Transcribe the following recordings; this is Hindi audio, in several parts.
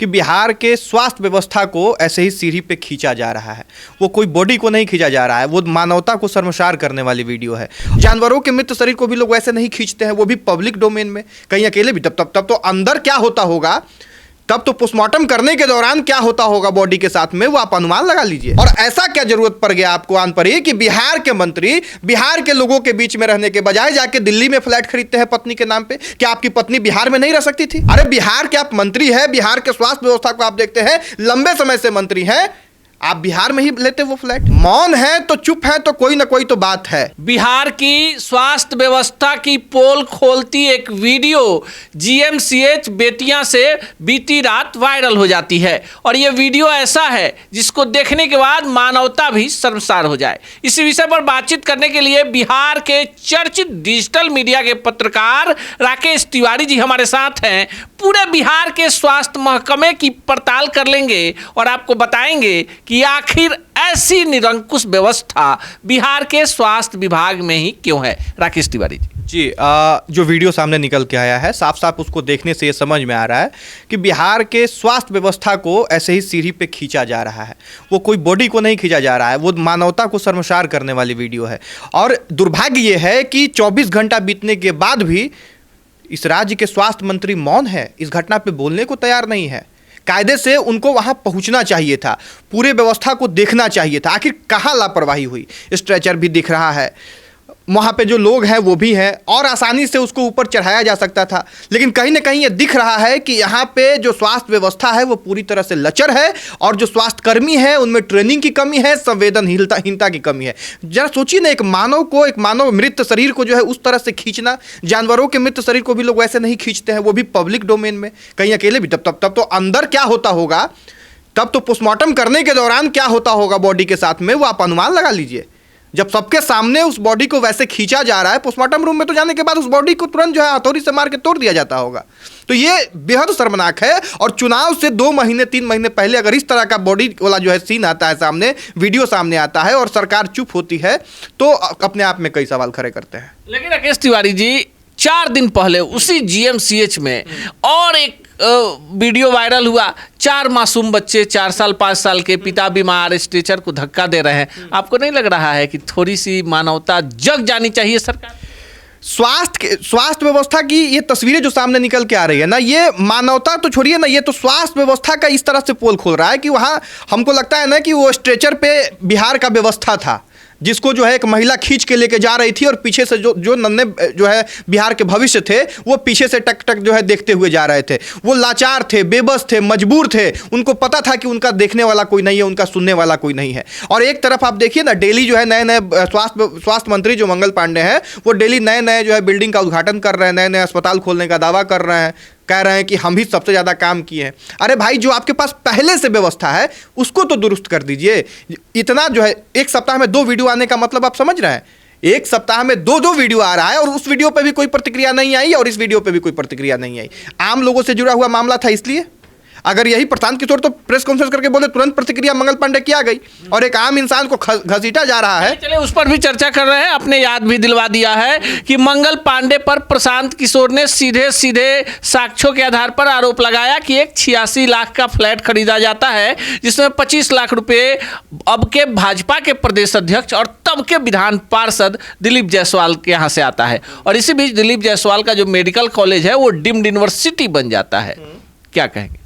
कि बिहार के स्वास्थ्य व्यवस्था को ऐसे ही सीढ़ी पे खींचा जा रहा है। वो कोई बॉडी को नहीं खींचा जा रहा है, वो मानवता को शर्मसार करने वाली वीडियो है। जानवरों के मृत शरीर को भी लोग वैसे नहीं खींचते हैं, वो भी पब्लिक डोमेन में, कहीं अकेले भी। तब तो अंदर क्या होता होगा, तब तो पोस्टमार्टम करने के दौरान क्या होता होगा बॉडी के साथ में, वो आप अनुमान लगा लीजिए। और ऐसा क्या जरूरत पड़ गया आपको आन पर ही कि बिहार के मंत्री बिहार के लोगों के बीच में रहने के बजाय जाके दिल्ली में फ्लैट खरीदते हैं पत्नी के नाम पे। क्या आपकी पत्नी बिहार में नहीं रह सकती थी? अरे बिहार के आप मंत्री हैं, बिहार के स्वास्थ्य व्यवस्था को आप देखते हैं, लंबे समय से मंत्री हैं, आप बिहार में ही लेते वो फ्लैट। मौन है तो चुप है तो कोई ना कोई तो बात है। बिहार की स्वास्थ्य व्यवस्था की पोल खोलती एक वीडियो जीएमसीएच बेटियां से बीती रात वायरल हो जाती है। और ये वीडियो ऐसा है जिसको देखने के बाद मानवता भी शर्मसार हो जाए। इस विषय पर बातचीत करने के लिए बिहार के चर्चित डिजिटल मीडिया के पत्रकार राकेश तिवारी जी हमारे साथ हैं। पूरे बिहार के स्वास्थ्य महकमे की पड़ताल कर लेंगे और आपको बताएंगे कि आखिर ऐसी निरंकुश व्यवस्था बिहार के स्वास्थ्य विभाग में ही क्यों है। राकेश तिवारी जी, जो वीडियो सामने निकल के आया है, साफ साफ उसको देखने से ये समझ में आ रहा है कि बिहार के स्वास्थ्य व्यवस्था को ऐसे ही सीढ़ी पे खींचा जा रहा है। वो कोई बॉडी को नहीं खींचा जा रहा है, वो मानवता को शर्मसार करने वाली वीडियो है। और दुर्भाग्य ये है कि 24 घंटा बीतने के बाद भी इस राज्य के स्वास्थ्य मंत्री मौन है, इस घटना पे बोलने को तैयार नहीं है। कायदे से उनको वहां पहुंचना चाहिए था, पूरे व्यवस्था को देखना चाहिए था। आखिर कहां लापरवाही हुई? स्ट्रेचर भी दिख रहा है, वहाँ पे जो लोग हैं वो भी हैं, और आसानी से उसको ऊपर चढ़ाया जा सकता था। लेकिन कहीं ना कहीं ये दिख रहा है कि यहाँ पे जो स्वास्थ्य व्यवस्था है वो पूरी तरह से लचर है, और जो स्वास्थ्य कर्मी है उनमें ट्रेनिंग की कमी है, संवेदनहीनता की कमी है। जरा सोचिए ना, एक मानव मृत शरीर को जो है उस तरह से खींचना। जानवरों के मृत शरीर को भी लोग वैसे नहीं खींचते हैं, वो भी पब्लिक डोमेन में, कहीं अकेले भी। तब तो अंदर क्या होता होगा, तब तो पोस्टमार्टम करने के दौरान क्या होता होगा बॉडी के साथ में, वो आप अनुमान लगा लीजिए। जब सबके सामने उस बॉडी को वैसे खींचा जा रहा है, पोस्टमार्टम रूम में तो जाने के बाद उस बॉडी को तुरंत जो है हथौड़ी से मार के तोड़ दिया जाता होगा। तो ये बेहद शर्मनाक है। और चुनाव से 2 महीने 3 महीने पहले अगर इस तरह का बॉडी वाला जो है सीन आता है सामने, वीडियो सामने आता है और सरकार चुप होती है, तो अपने आप में कई सवाल खड़े करते हैं। लेकिन राकेश तिवारी जी, 4 दिन पहले उसी जीएमसीएच में और एक वीडियो वायरल हुआ। 4 मासूम बच्चे, 4 साल 5 साल के, पिता बीमार, स्ट्रेचर को धक्का दे रहे हैं। आपको नहीं लग रहा है कि थोड़ी सी मानवता जग जानी चाहिए सरकार? स्वास्थ्य व्यवस्था की ये तस्वीरें जो सामने निकल के आ रही है ना, ये मानवता तो छोड़िए ना, ये तो स्वास्थ्य व्यवस्था का इस तरह से पोल खोल रहा है कि वहाँ हमको लगता है ना कि वो स्ट्रेचर पे बिहार का व्यवस्था था, जिसको जो है एक महिला खींच के लेके जा रही थी, और पीछे से जो नन्हे जो है बिहार के भविष्य थे, वो पीछे से टक टक जो है देखते हुए जा रहे थे। वो लाचार थे, बेबस थे, मजबूर थे। उनको पता था कि उनका देखने वाला कोई नहीं है, उनका सुनने वाला कोई नहीं है। और एक तरफ आप देखिए ना, डेली जो है नए स्वास्थ्य मंत्री जो मंगल पांडे हैं, वो डेली नए जो है बिल्डिंग का उद्घाटन कर रहे हैं, नए अस्पताल खोलने का दावा कर रहे हैं, कह रहे हैं कि हम भी सबसे ज़्यादा काम किए हैं। अरे भाई, जो आपके पास पहले से व्यवस्था है उसको तो दुरुस्त कर दीजिए। इतना जो है एक सप्ताह में 2 वीडियो आने का मतलब आप समझ रहे हैं? एक सप्ताह में 2 वीडियो आ रहा है, और उस वीडियो पे भी कोई प्रतिक्रिया नहीं आई, और इस वीडियो पे भी कोई प्रतिक्रिया नहीं आई। आम लोगों से जुड़ा हुआ मामला था, इसलिए अगर यही प्रशांत किशोर तो प्रेस कॉन्फ्रेंस करके बोले तुरंत प्रतिक्रिया मंगल पांडे की आ गई, और एक आम इंसान को घसीटा जा रहा है। चलिए उस पर भी चर्चा कर रहे हैं। आपने याद भी दिलवा दिया है कि मंगल पांडे पर प्रशांत किशोर ने सीधे साक्ष्यों के आधार पर आरोप लगाया कि एक 86 लाख का फ्लैट खरीदा जाता है, जिसमें 25 लाख रुपए अब के भाजपा के प्रदेश अध्यक्ष और तब के विधान पार्षद दिलीप जायसवाल के यहाँ से आता है। और इसी बीच दिलीप जायसवाल का जो मेडिकल कॉलेज है वो डीम्ड यूनिवर्सिटी बन जाता है। क्या कहेंगे?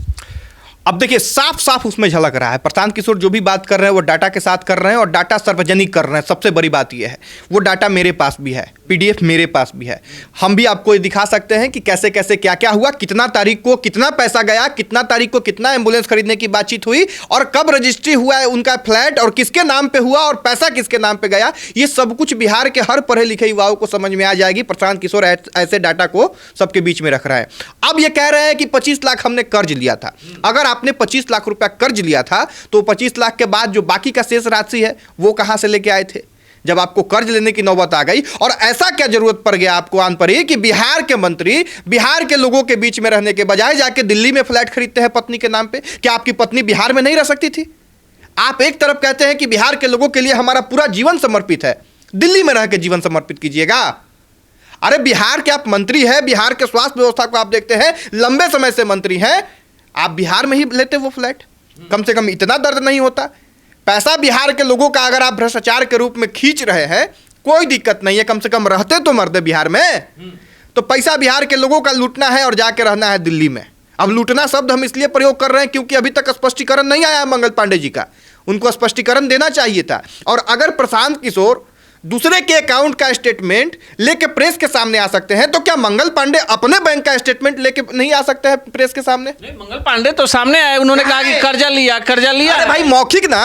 अब देखिए, साफ साफ उसमें झलक रहा है। प्रशांत किशोर जो भी बात कर रहे हैं वो डाटा के साथ कर रहे हैं, और डाटा सार्वजनिक कर रहे हैं। सबसे बड़ी बात यह है, वो डाटा मेरे पास भी है, PDF मेरे पास भी है। हम भी आपको ये दिखा सकते हैं कि कैसे कैसे क्या क्या हुआ, कितना तारीख को कितना पैसा गया, कितना तारीख को कितना एम्बुलेंस खरीदने की बातचीत हुई, और कब रजिस्ट्री हुआ है उनका फ्लैट, और किसके नाम पे हुआ, और पैसा किसके नाम पे गया। ये सब कुछ बिहार के हर पढ़े लिखे युवाओं को समझ में आ जाएगी। प्रशांत किशोर ऐसे डाटा को सबके बीच में रख रहा है। अब ये कह रहे हैं कि 25 लाख हमने कर्ज लिया था। अगर आपने 25 लाख रुपया कर्ज लिया था, तो 25 लाख के बाद जो बाकी का शेष राशि है वो कहां से लेके आए थे जब आपको कर्ज लेने की नौबत आ गई? और ऐसा क्या जरूरत पड़ गया आपको आन पर ही कि बिहार के मंत्री बिहार के लोगों के बीच में रहने के बजाय जाके दिल्ली में फ्लैट खरीदते हैं पत्नी के नाम पे? क्या आपकी पत्नी बिहार में नहीं रह सकती थी? आप एक तरफ कहते हैं कि बिहार के लोगों के लिए हमारा पूरा जीवन समर्पित है, दिल्ली में रह के जीवन समर्पित कीजिएगा। अरे बिहार के आप मंत्री हैं, बिहार के स्वास्थ्य व्यवस्था को आप देखते हैं, लंबे समय से मंत्री हैं, आप बिहार में ही लेते वो फ्लैट, कम से कम इतना दर्द नहीं होता। पैसा बिहार के लोगों का अगर आप भ्रष्टाचार के रूप में खींच रहे हैं, कोई दिक्कत नहीं है, कम से कम रहते तो मर्दे बिहार में। तो पैसा बिहार के लोगों का लूटना है और जाके रहना है दिल्ली में। अब लूटना शब्द हम इसलिए प्रयोग कर रहे हैं क्योंकि अभी तक स्पष्टीकरण नहीं आया मंगल पांडे जी का, उनको स्पष्टीकरण देना चाहिए था। और अगर प्रशांत किशोर दूसरे के अकाउंट का स्टेटमेंट लेके प्रेस के सामने आ सकते हैं, तो क्या मंगल पांडे अपने बैंक का स्टेटमेंट लेके नहीं आ सकते हैं प्रेस के सामने? नहीं, मंगल पांडे तो सामने आए, उन्होंने कहा कि कर्जा लिया अरे भाई मौखिक ना,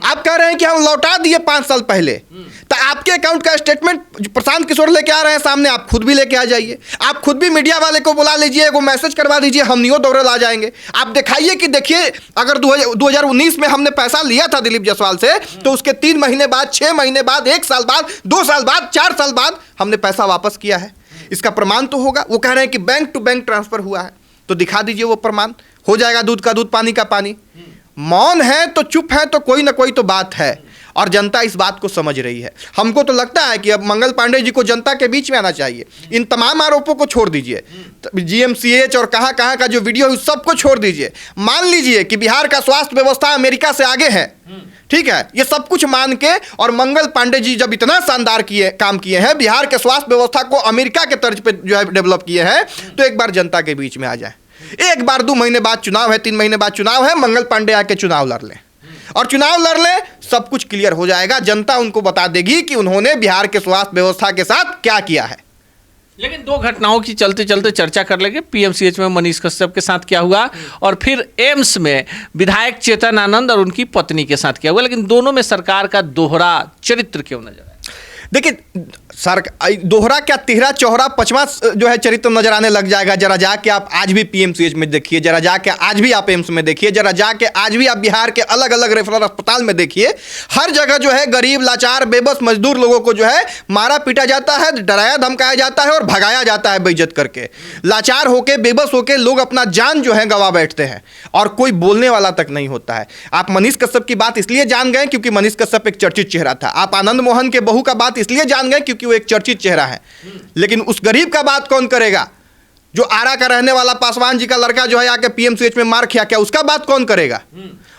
आप कह रहे हैं कि हम लौटा दिए 5 साल पहले, तो आपके अकाउंट का स्टेटमेंट प्रशांत किशोर लेके आ रहे हैं सामने, आप खुद भी लेके आ जाइए। आप खुद भी मीडिया वाले को बुला लीजिए, एगो मैसेज करवा दीजिए, हम नियो दौड़े ला जाएंगे। आप दिखाइए कि देखिए अगर 2019 में हमने पैसा लिया था दिलीप जायसवाल से, तो उसके 3 महीने बाद, 6 महीने बाद, 1 साल बाद, 2 साल बाद, 4 साल बाद हमने पैसा वापस किया है। इसका प्रमाण तो होगा। वो कह रहे हैं कि बैंक टू बैंक ट्रांसफर हुआ है, तो दिखा दीजिए वो प्रमाण, हो जाएगा दूध का दूध पानी का पानी। मौन है तो चुप है तो कोई ना कोई तो बात है, और जनता इस बात को समझ रही है। हमको तो लगता है कि अब मंगल पांडे जी को जनता के बीच में आना चाहिए। इन तमाम आरोपों को छोड़ दीजिए, जीएमसीएच और कहाँ कहाँ का जो वीडियो है उस सबको छोड़ दीजिए। मान लीजिए कि बिहार का स्वास्थ्य व्यवस्था अमेरिका से आगे है, ठीक है, ये सब कुछ मान के, और मंगल पांडे जी जब इतना शानदार काम किए हैं, बिहार के स्वास्थ्य व्यवस्था को अमेरिका के तर्ज पे जो है डेवलप किए हैं, तो एक बार जनता के बीच में आ जाए। एक बार 2 महीने बाद चुनाव है, 3 महीने बाद चुनाव है, मंगल पांडे आके चुनाव लड़ ले, और चुनाव लड़ ले, सब कुछ क्लियर हो जाएगा। जनता उनको बता देगी कि उन्होंने बिहार के स्वास्थ्य व्यवस्था के साथ क्या किया है। लेकिन 2 घटनाओं की चलते चलते चर्चा कर लेंगे। पीएमसीएच में मनीष कश्यप के साथ क्या हुआ, और फिर एम्स में विधायक चेतन आनंद और उनकी पत्नी के साथ क्या हुआ। लेकिन दोनों में सरकार का दोहरा चरित्र क्यों नजर आया? देखिए, दोहरा क्या, तिहरा चौहरा 5वां जो है चरित्र नजर आने लग जाएगा। जरा जाके आप आज भी पीएमसीएच में देखिए, जरा जाके आज भी आप एम्स में देखिए, जरा जाके आज भी आप बिहार के अलग अलग रेफरल अस्पताल में देखिए। हर जगह जो है गरीब, लाचार, बेबस मजदूर लोगों को जो है मारा पीटा जाता है, डराया धमकाया जाता है और भगाया जाता है बेइज्जत करके। लाचार होके, बेबस होके लोग अपना जान जो है गंवा बैठते हैं, और कोई बोलने वाला तक नहीं होता है। आप मनीष कश्यप की बात इसलिए जान गए क्योंकि मनीष कश्यप एक चर्चित चेहरा था। आप आनंद मोहन के बहू का बात इसलिए जान गए क्योंकि वो एक चर्चित चेहरा है। लेकिन उस गरीब का बात कौन करेगा? जो आरा का रहने वाला पासवान जी का लड़का जो है आके पीएमसीएच में मार खिया, क्या उसका बात कौन करेगा?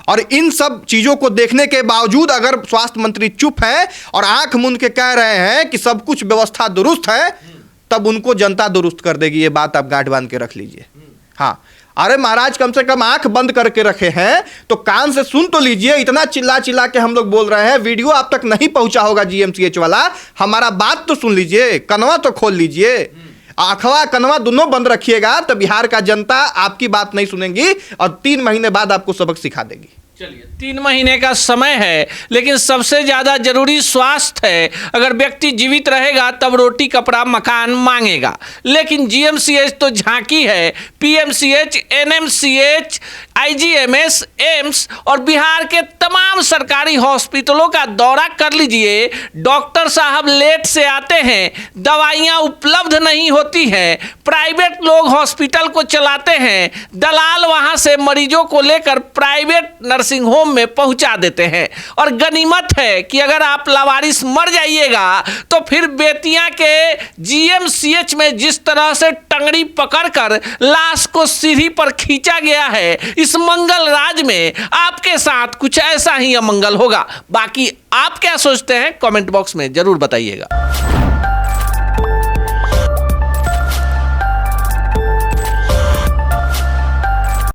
और इन सब चीजों को देखने के बावजूद अगर स्वास्थ्य मंत्री चुप है और आंख मूंद के कह रहे हैं कि सब कुछ व्यवस्था दुरुस्त है, तब उनको जनता दुरुस्त कर देगी। ये बात आप गांठ बांध के रख लीजिए। हाँ, अरे महाराज, कम से कम आंख बंद करके रखे हैं तो कान से सुन तो लीजिए। इतना चिल्ला चिल्ला के हम लोग बोल रहे हैं, वीडियो आप तक नहीं पहुंचा होगा जीएमसीएच वाला, हमारा बात तो सुन लीजिए, कनवा तो खोल लीजिए। आंखवा कनवा दोनों बंद रखिएगा तो बिहार का जनता आपकी बात नहीं सुनेगी और 3 महीने बाद आपको सबक सिखा देगी। चलिए, 3 महीने का समय है, लेकिन सबसे ज्यादा जरूरी स्वास्थ्य है। अगर व्यक्ति जीवित रहेगा तब रोटी कपड़ा मकान मांगेगा। लेकिन जीएमसीएच तो झांकी है। पीएमसीएच, एनएमसीएच, आईजीएमएस, एम्स और बिहार के तमाम सरकारी हॉस्पिटलों का दौरा कर लीजिए। डॉक्टर साहब लेट से आते हैं, दवाइयाँ उपलब्ध नहीं होती हैं, प्राइवेट लोग हॉस्पिटल को चलाते हैं, दलाल वहाँ से मरीजों को लेकर प्राइवेट नर्सिंग होम में पहुंचा देते हैं। और गनीमत है कि अगर आप लावारिस मर जाइएगा तो फिर बेतिया के जीएमसीएच में जिस तरह से टंगड़ी पकड़कर लाश को सीढ़ी पर खींचा गया है, इस मंगल राज में आपके साथ कुछ ऐसा ही अमंगल होगा। बाकी आप क्या सोचते हैं कमेंट बॉक्स में जरूर बताइएगा।